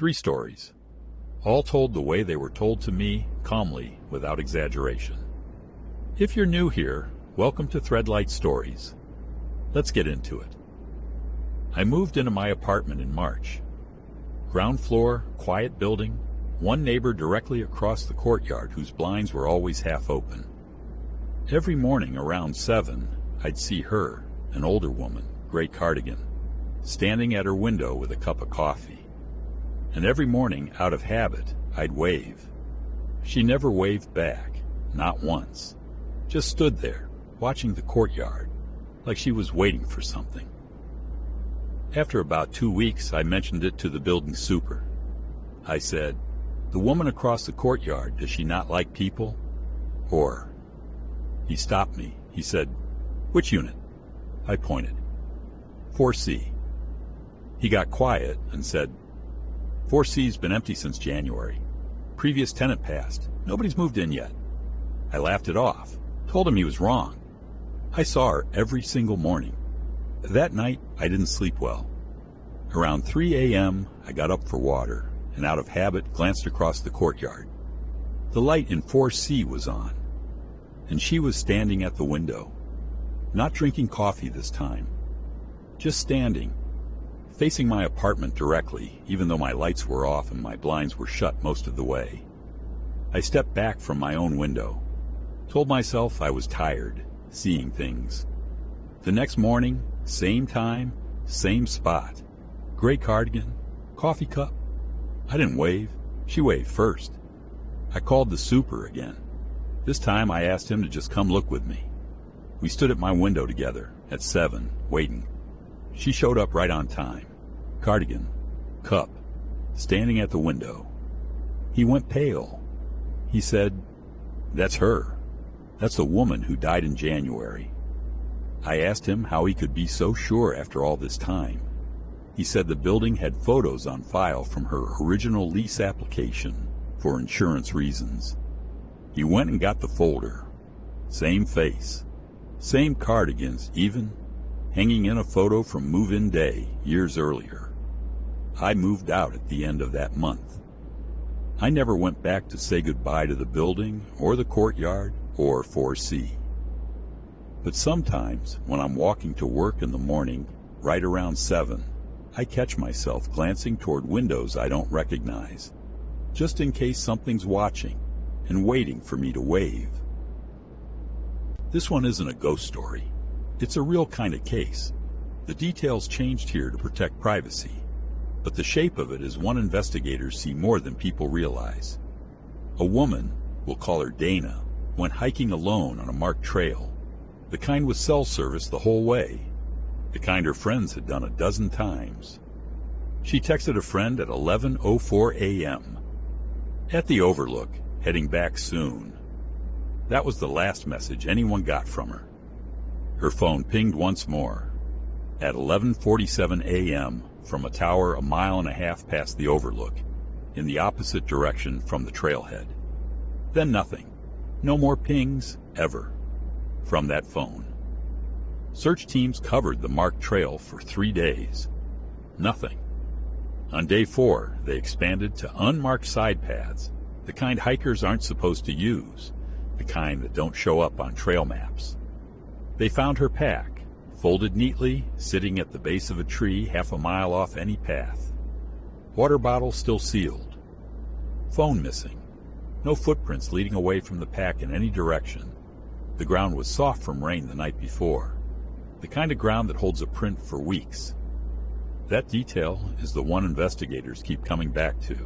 3 stories, all told the way they were told to me, calmly, without exaggeration. If you're new here, welcome to Threadlight Stories. Let's get into it. I moved into my apartment in March. Ground floor, quiet building, one neighbor directly across the courtyard whose blinds were always half open. Every morning around 7, I'd see her, an older woman, gray cardigan, standing at her window with a cup of coffee. And every morning, out of habit, I'd wave. She never waved back, not once. Just stood there, watching the courtyard, like she was waiting for something. After about 2 weeks, I mentioned it to the building super. I said, "The woman across the courtyard, does she not like people?" Or, he stopped me. He said, "Which unit?" I pointed. 4C. He got quiet and said, 4C's been empty since January. Previous tenant passed. Nobody's moved in yet. I laughed it off, told him he was wrong. I saw her every single morning. That night, I didn't sleep well. Around 3 a.m., I got up for water, and out of habit glanced across the courtyard. The light in 4C was on, and she was standing at the window, not drinking coffee this time, just standing, facing my apartment directly, even though my lights were off and my blinds were shut most of the way. I stepped back from my own window, told myself I was tired, seeing things. The next morning, same time, same spot. Gray cardigan, coffee cup. I didn't wave. She waved first. I called the super again. This time I asked him to just come look with me. We stood at my window together at 7, waiting. She showed up right on time. Cardigan, cup, standing at the window. He went pale. He said, "That's her. That's the woman who died in January." I asked him how he could be so sure after all this time. He said the building had photos on file from her original lease application for insurance reasons. He went and got the folder. Same face, same cardigans even, hanging in a photo from move-in day years earlier. I moved out at the end of that month. I never went back to say goodbye to the building or the courtyard or 4C. But sometimes, when I'm walking to work in the morning, right around 7, I catch myself glancing toward windows I don't recognize, just in case something's watching and waiting for me to wave. This one isn't a ghost story. It's a real kind of case. The details changed here to protect privacy, but the shape of it is one investigators see more than people realize. A woman, we'll call her Dana, went hiking alone on a marked trail, the kind with cell service the whole way, the kind her friends had done a dozen times. She texted a friend at 11:04 a.m. At the overlook, heading back soon. That was the last message anyone got from her. Her phone pinged once more, at 11:47 a.m. from a tower 1.5 miles past the overlook, in the opposite direction from the trailhead. Then nothing. No more pings, ever, from that phone. Search teams covered the marked trail for 3 days. Nothing. On day 4, they expanded to unmarked side paths, the kind hikers aren't supposed to use, the kind that don't show up on trail maps. They found her pack, folded neatly, sitting at the base of a tree 1/2 mile off any path. Water bottle still sealed. Phone missing. No footprints leading away from the pack in any direction. The ground was soft from rain the night before, the kind of ground that holds a print for weeks. That detail is the one investigators keep coming back to.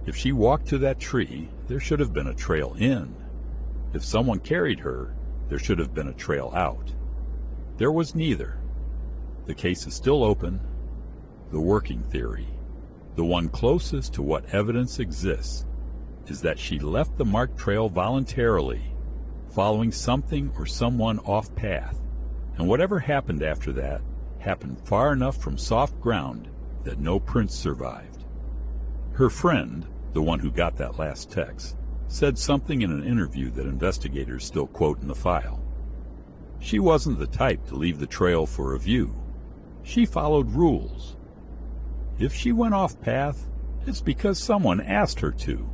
If she walked to that tree, there should have been a trail in. If someone carried her, there should have been a trail out. There was neither. The case is still open. The working theory, the one closest to what evidence exists, is that she left the marked trail voluntarily, following something or someone off path, and whatever happened after that happened far enough from soft ground that no prints survived. Her friend, the one who got that last text, said something in an interview that investigators still quote in the file. She wasn't the type to leave the trail for a view. She followed rules. If she went off path it's because someone asked her to.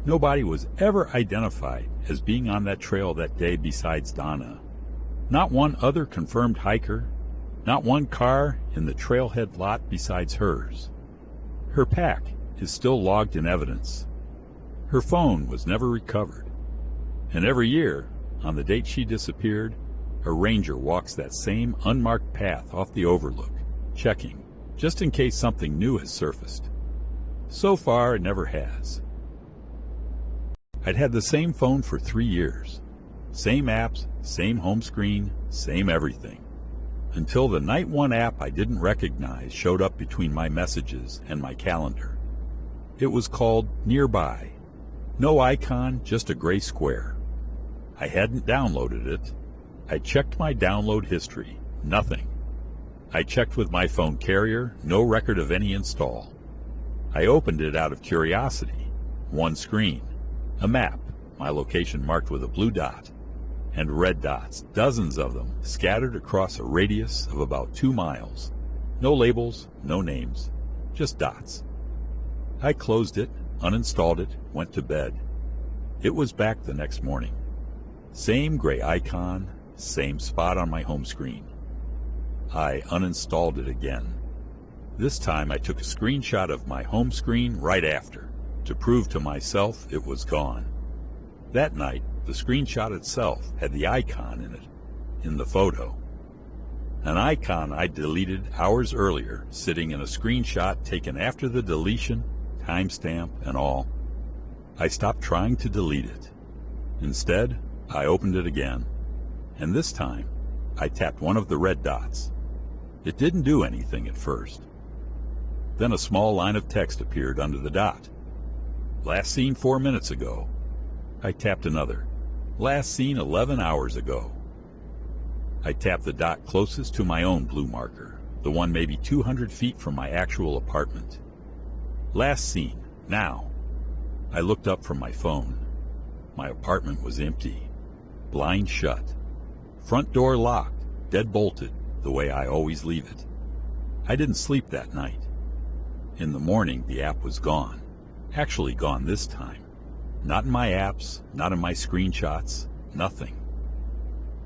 Nobody was ever identified as being on that trail that day besides Donna. Not one other confirmed hiker, not one car in the trailhead lot besides hers. Her pack is still logged in evidence. Her phone was never recovered. And every year, on the date she disappeared, a ranger walks that same unmarked path off the overlook, checking, just in case something new has surfaced. So far, it never has. I'd had the same phone for 3 years. Same apps, same home screen, same everything. Until the night one app I didn't recognize showed up between my messages and my calendar. It was called Nearby. No icon, just a gray square. I hadn't downloaded it. I checked my download history. Nothing. I checked with my phone carrier. No record of any install. I opened it out of curiosity. One screen. A map, my location marked with a blue dot, and red dots, dozens of them, scattered across a radius of about 2 miles. No labels, no names, just dots. I closed it, uninstalled it, went to bed. It was back the next morning. Same gray icon, same spot on my home screen. I uninstalled it again. This time I took a screenshot of my home screen right after, to prove to myself it was gone. That night, the screenshot itself had the icon in it, in the photo. An icon I deleted hours earlier, sitting in a screenshot taken after the deletion, timestamp and all. I stopped trying to delete it. Instead, I opened it again, and this time, I tapped one of the red dots. It didn't do anything at first. Then a small line of text appeared under the dot. Last seen 4 minutes ago. I tapped another. Last seen 11 hours ago. I tapped the dot closest to my own blue marker, the one maybe 200 feet from my actual apartment. Last seen, now. I looked up from my phone. My apartment was empty. Blind shut. Front door locked, dead bolted, the way I always leave it. I didn't sleep that night. In the morning, the app was gone. Actually gone this time. Not in my apps, not in my screenshots, nothing.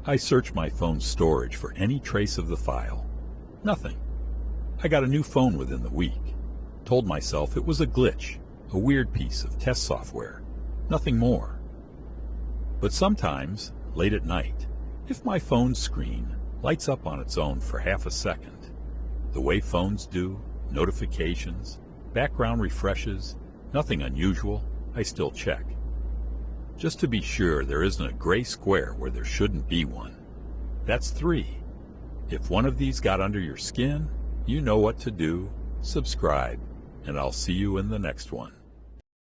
I searched my phone's storage for any trace of the file. Nothing. I got a new phone within the week. Told myself it was a glitch, a weird piece of test software. Nothing more. But sometimes, late at night, if my phone's screen lights up on its own for half a second, the way phones do, notifications, background refreshes, nothing unusual, I still check. Just to be sure there isn't a gray square where there shouldn't be one. That's 3. If one of these got under your skin, you know what to do. Subscribe, and I'll see you in the next one.